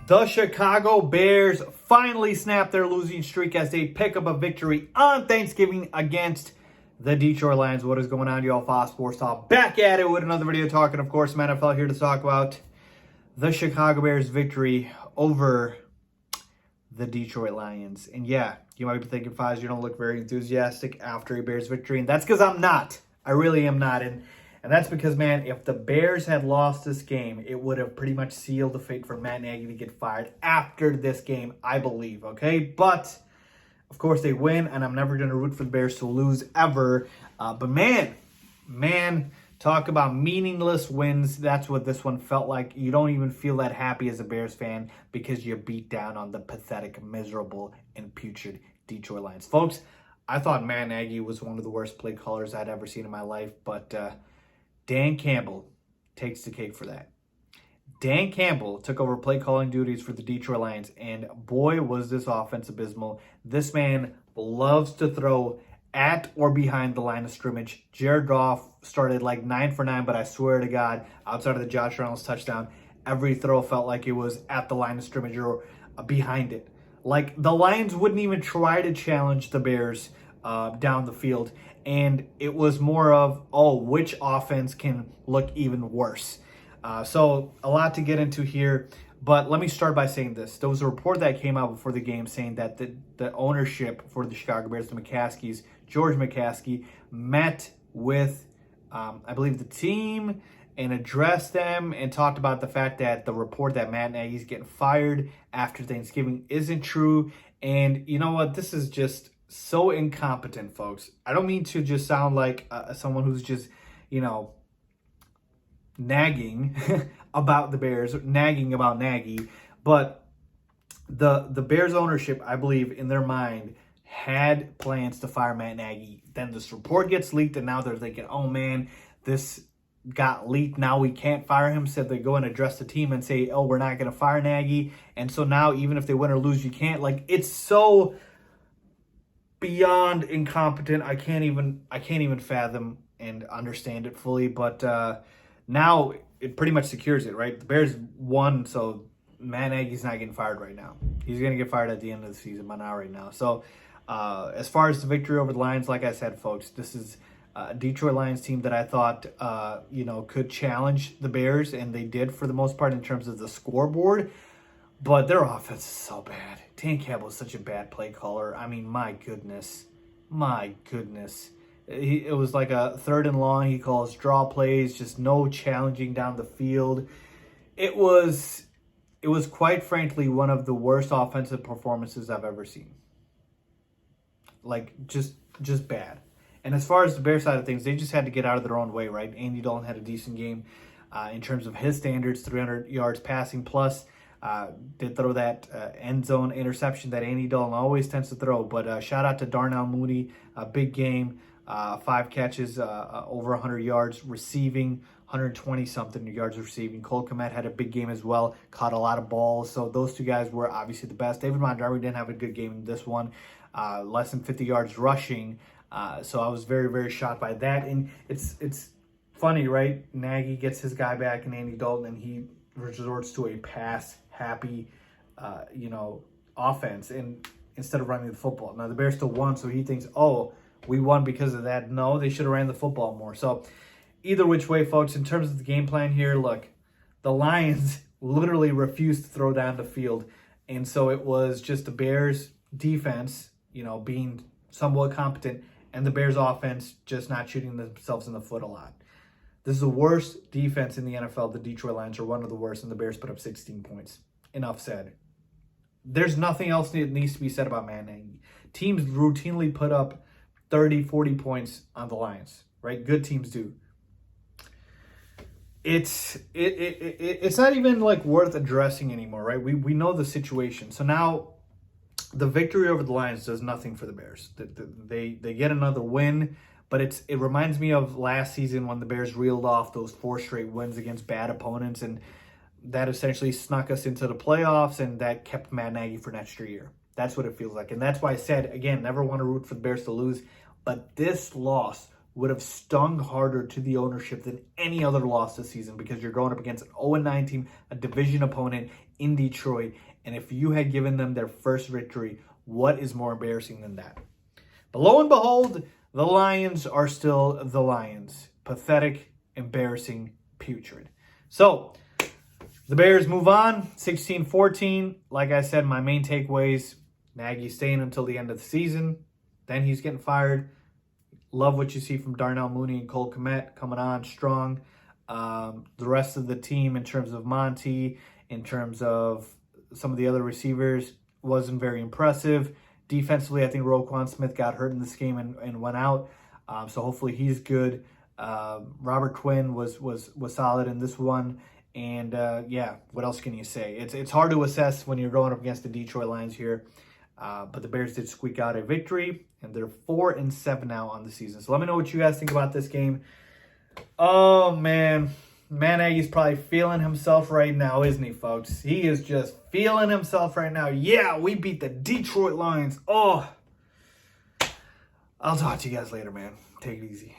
The Chicago Bears finally snapped their losing streak as they pick up a victory on Thanksgiving against the Detroit Lions. What is going on, y'all? Fox Sports Talk back at it with another video talking, of course, some NFL here to talk about the Chicago Bears victory over the Detroit Lions. And yeah, you might be thinking, Foz, you don't look very enthusiastic after a Bears victory. And that's because I'm not. I really am not. And that's because, man, if the Bears had lost this game, it would have pretty much sealed the fate for Matt Nagy to get fired after this game, I believe, okay? But, of course, they win, and I'm never going to root for the Bears to lose ever. But, man, talk about meaningless wins. That's what this one felt like. You don't even feel that happy as a Bears fan because you beat down on the pathetic, miserable, and putrid Detroit Lions. Folks, I thought Matt Nagy was one of the worst play callers I'd ever seen in my life, but Dan Campbell takes the cake for that. Dan Campbell took over play calling duties for the Detroit Lions, and boy, was this offense abysmal. This man loves to throw at or behind the line of scrimmage. Jared Goff started like 9 for 9, but I swear to God, outside of the Josh Reynolds touchdown, every throw felt like it was at the line of scrimmage or behind it. Like, the Lions wouldn't even try to challenge the Bears down the field. And it was more of, which offense can look even worse? So a lot to get into here. But let me start by saying this. There was a report that came out before the game saying that the ownership for the Chicago Bears, the McCaskies, George McCaskey, met with, I believe, the team and addressed them and talked about the fact that the report that Matt Nagy's getting fired after Thanksgiving isn't true. And you know what? This is just so incompetent, folks. I don't mean to just sound like someone who's just, nagging about the Bears, nagging about Nagy, but the Bears ownership, I believe, in their mind, had plans to fire Matt Nagy. Then this report gets leaked, and now they're thinking, oh man, this got leaked, now we can't fire him. So they go and address the team and say, oh, we're not going to fire Nagy. And so now, even if they win or lose, you can't. Like, it's so beyond incompetent. I can't even fathom and understand it fully. But now it pretty much secures it, right? The Bears won, so Matt Nagy's not getting fired right now. He's going to get fired at the end of the season, but not right now. So as far as the victory over the Lions, like I said, folks, this is a Detroit Lions team that I thought could challenge the Bears, and they did for the most part in terms of the scoreboard. But their offense is so bad. Dan Campbell is such a bad play caller. I mean, my goodness. It was like a 3rd and long. He calls draw plays, just no challenging down the field. It was quite frankly one of the worst offensive performances I've ever seen. Like, just bad. And as far as the Bears side of things, they just had to get out of their own way, right? Andy Dalton had a decent game in terms of his standards, 300 yards passing plus. Did throw that end zone interception that Andy Dalton always tends to throw. But shout out to Darnell Mooney, a big game, 5 catches, over 100 yards receiving, 120-something yards receiving. Cole Kmet had a big game as well, caught a lot of balls. So those two guys were obviously the best. David Montgomery didn't have a good game in this one, less than 50 yards rushing. So I was very, very shocked by that. And it's funny, right? Nagy gets his guy back in Andy Dalton, and he resorts to a pass-happy, offense, and instead of running the football. Now, the Bears still won, so he thinks, we won because of that. No, they should have ran the football more. So either which way, folks, in terms of the game plan here, look, the Lions literally refused to throw down the field. And so it was just the Bears defense, being somewhat competent, and the Bears offense just not shooting themselves in the foot a lot. This is the worst defense in the NFL. The Detroit Lions are one of the worst, and the Bears put up 16 points. Enough said. There's nothing else that needs to be said about Matt Nagy. Teams routinely put up 30, 40 points on the Lions, right? Good teams do. It's not even like worth addressing anymore, right? We know the situation. So now the victory over the Lions does nothing for the Bears. They get another win. But it reminds me of last season when the Bears reeled off those 4 straight wins against bad opponents, and that essentially snuck us into the playoffs, and that kept Matt Nagy for next year. That's what it feels like. And that's why I said, again, never want to root for the Bears to lose. But this loss would have stung harder to the ownership than any other loss this season, because you're going up against an 0-9 team, a division opponent in Detroit. And if you had given them their first victory, what is more embarrassing than that? But lo and behold, the Lions are still the Lions. Pathetic, embarrassing, putrid. So, the Bears move on, 16-14. Like I said, my main takeaways, Nagy's staying until the end of the season. Then he's getting fired. Love what you see from Darnell Mooney and Cole Kmet coming on strong. The rest of the team, in terms of Monty, in terms of some of the other receivers, wasn't very impressive. Defensively, I think Roquan Smith got hurt in this game and went out. So hopefully he's good. Robert Quinn was solid in this one. And yeah, what else can you say? It's hard to assess when you're going up against the Detroit Lions here. But the Bears did squeak out a victory, and they're 4-7 now on the season. So let me know what you guys think about this game. Oh, man. Nagy's probably feeling himself right now, isn't he, folks? He is just feeling himself right now. Yeah, we beat the Detroit Lions. Oh. I'll talk to you guys later, man. Take it easy.